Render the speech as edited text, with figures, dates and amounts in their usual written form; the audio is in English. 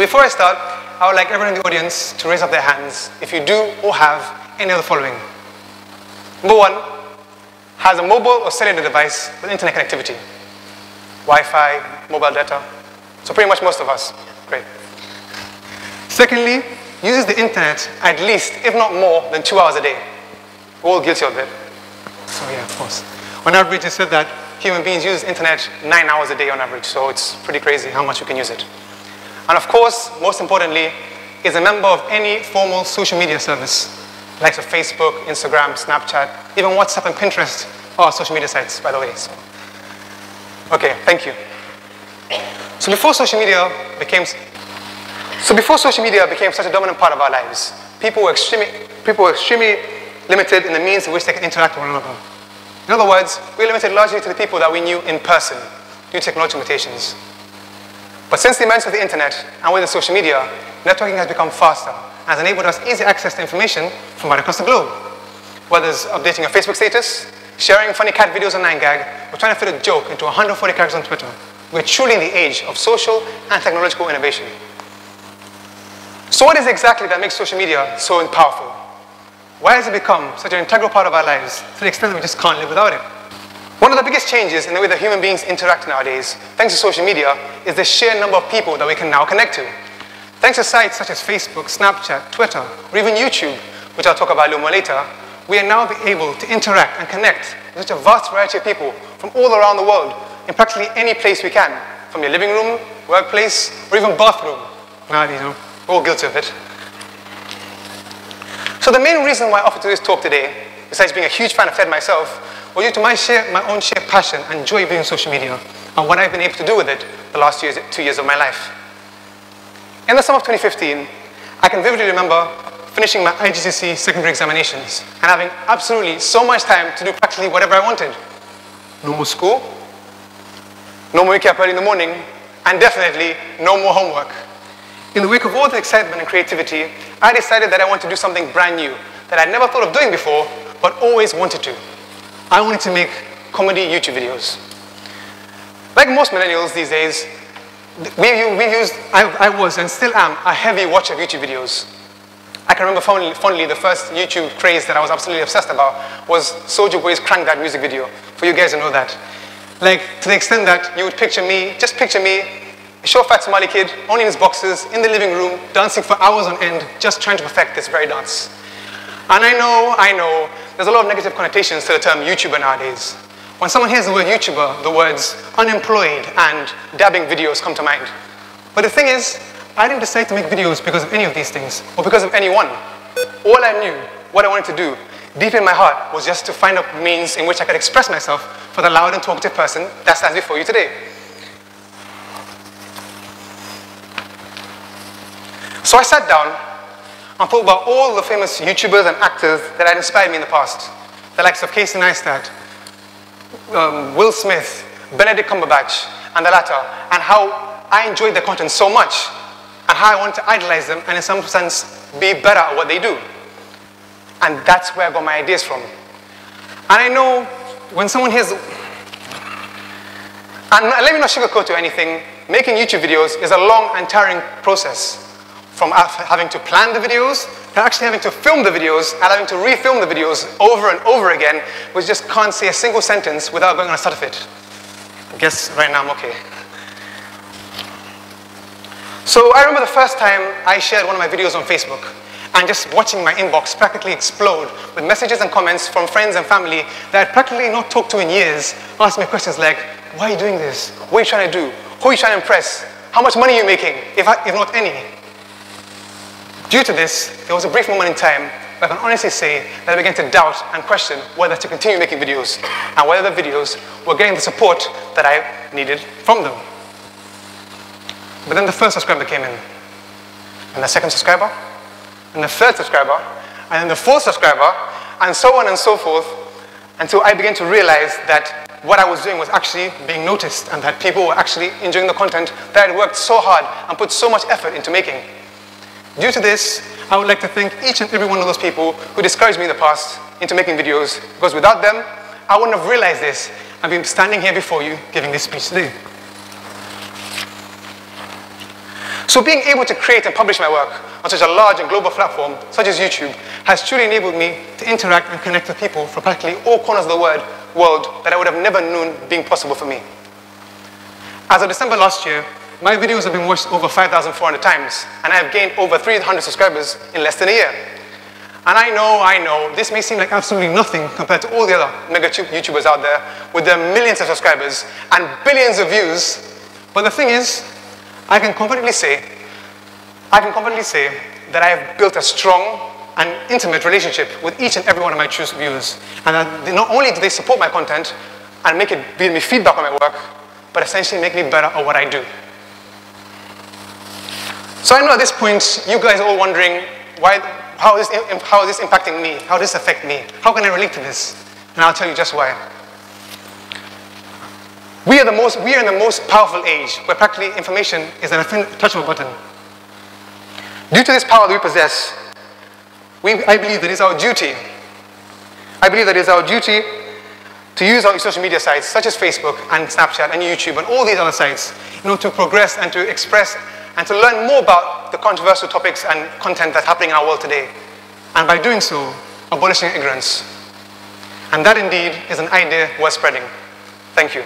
So before I start, I would like everyone in the audience to raise up their hands if you do or have any of the following. Number one, has a mobile or cellular device with internet connectivity. Wi-Fi, mobile data. So pretty much most of us. Great. Secondly, uses the internet at least, if not more, than 2 hours a day. We're all guilty of it. So yeah, of course. On average, it said that human beings use internet 9 hours a day on average, so it's pretty crazy how much you can use it. And of course, most importantly, is a member of any formal social media service, like of Facebook, Instagram, Snapchat, even WhatsApp and Pinterest are social media sites, by the way. So. Okay, thank you. So before social media became such a dominant part of our lives, people were extremely limited in the means in which they can interact with one another. In other words, we were limited largely to the people that we knew in person due to technological limitations. But since the emergence of the internet and with the social media, networking has become faster and has enabled us easy access to information from right across the globe. Whether it's updating a Facebook status, sharing funny cat videos on 9gag, or trying to fit a joke into 140 characters on Twitter, we're truly in the age of social and technological innovation. So what is it exactly that makes social media so powerful? Why has it become such an integral part of our lives to the extent that we just can't live without it? One of the biggest changes in the way that human beings interact nowadays, thanks to social media, is the sheer number of people that we can now connect to. Thanks to sites such as Facebook, Snapchat, Twitter, or even YouTube, which I'll talk about a little more later, we are now able to interact and connect with such a vast variety of people from all around the world in practically any place we can, from your living room, workplace, or even bathroom. Nowadays, we're all guilty of it. So the main reason why I offered to this talk today, besides being a huge fan of TED myself, was due to my own sheer passion and joy of using social media and what I've been able to do with it the last 2 years of my life. In the summer of 2015, I can vividly remember finishing my IGCSE secondary examinations and having absolutely so much time to do practically whatever I wanted. No more school, no more waking up early in the morning, and definitely no more homework. In the wake of all the excitement and creativity, I decided that I wanted to do something brand new that I'd never thought of doing before, but always wanted to. I wanted to make comedy YouTube videos. Like most millennials these days, I was and still am a heavy watcher of YouTube videos. I can remember fondly the first YouTube craze that I was absolutely obsessed about was Soulja Boy's Crank That music video, for you guys to know that. Like, to the extent that you would picture me, a short, fat Somali kid, only in his boxers, in the living room, dancing for hours on end, just trying to perfect this very dance. And I know, there's a lot of negative connotations to the term YouTuber nowadays. When someone hears the word YouTuber, the words unemployed and dabbing videos come to mind. But the thing is, I didn't decide to make videos because of any of these things, or because of anyone. All I knew, what I wanted to do, deep in my heart, was just to find a means in which I could express myself for the loud and talkative person that stands before you today. So I sat down and thought about all the famous YouTubers and actors that had inspired me in the past. The likes of Casey Neistat, Will Smith, Benedict Cumberbatch, and the latter, and how I enjoyed their content so much, and how I wanted to idolize them and in some sense be better at what they do. And that's where I got my ideas from. And I know when someone hears, and let me not sugarcoat to anything, making YouTube videos is a long and tiring process. From having to plan the videos, to actually having to film the videos, and having to refilm the videos over and over again, which just can't say a single sentence without going on a start of it. I guess right now I'm okay. So I remember the first time I shared one of my videos on Facebook, and just watching my inbox practically explode with messages and comments from friends and family that I'd practically not talked to in years, asking me questions like, why are you doing this? What are you trying to do? Who are you trying to impress? How much money are you making, if not any? Due to this, there was a brief moment in time where I can honestly say that I began to doubt and question whether to continue making videos and whether the videos were getting the support that I needed from them. But then the first subscriber came in, and the second subscriber, and the third subscriber, and then the fourth subscriber, and so on and so forth, until I began to realize that what I was doing was actually being noticed and that people were actually enjoying the content that I had worked so hard and put so much effort into making. Due to this, I would like to thank each and every one of those people who discouraged me in the past into making videos, because without them, I wouldn't have realized this and be standing here before you giving this speech today. So being able to create and publish my work on such a large and global platform, such as YouTube, has truly enabled me to interact and connect with people from practically all corners of the world that I would have never known being possible for me. As of December last year, my videos have been watched over 5,400 times, and I have gained over 300 subscribers in less than a year. And I know, this may seem like absolutely nothing compared to all the other mega YouTubers out there with their millions of subscribers and billions of views, but the thing is, I can confidently say that I have built a strong and intimate relationship with each and every one of my true viewers. And that not only do they support my content and give me feedback on my work, but essentially make me better at what I do. So I know at this point, you guys are all wondering, how is this impacting me? How does this affect me? How can I relate to this? And I'll tell you just why. We are in the most powerful age where practically information is at a touch of a button. Due to this power that we possess, I believe that it is our duty. I believe that it is our duty to use our social media sites such as Facebook and Snapchat and YouTube and all these other sites in order to progress and to express and to learn more about the controversial topics and content that's happening in our world today. And by doing so, abolishing ignorance. And that indeed is an idea worth spreading. Thank you.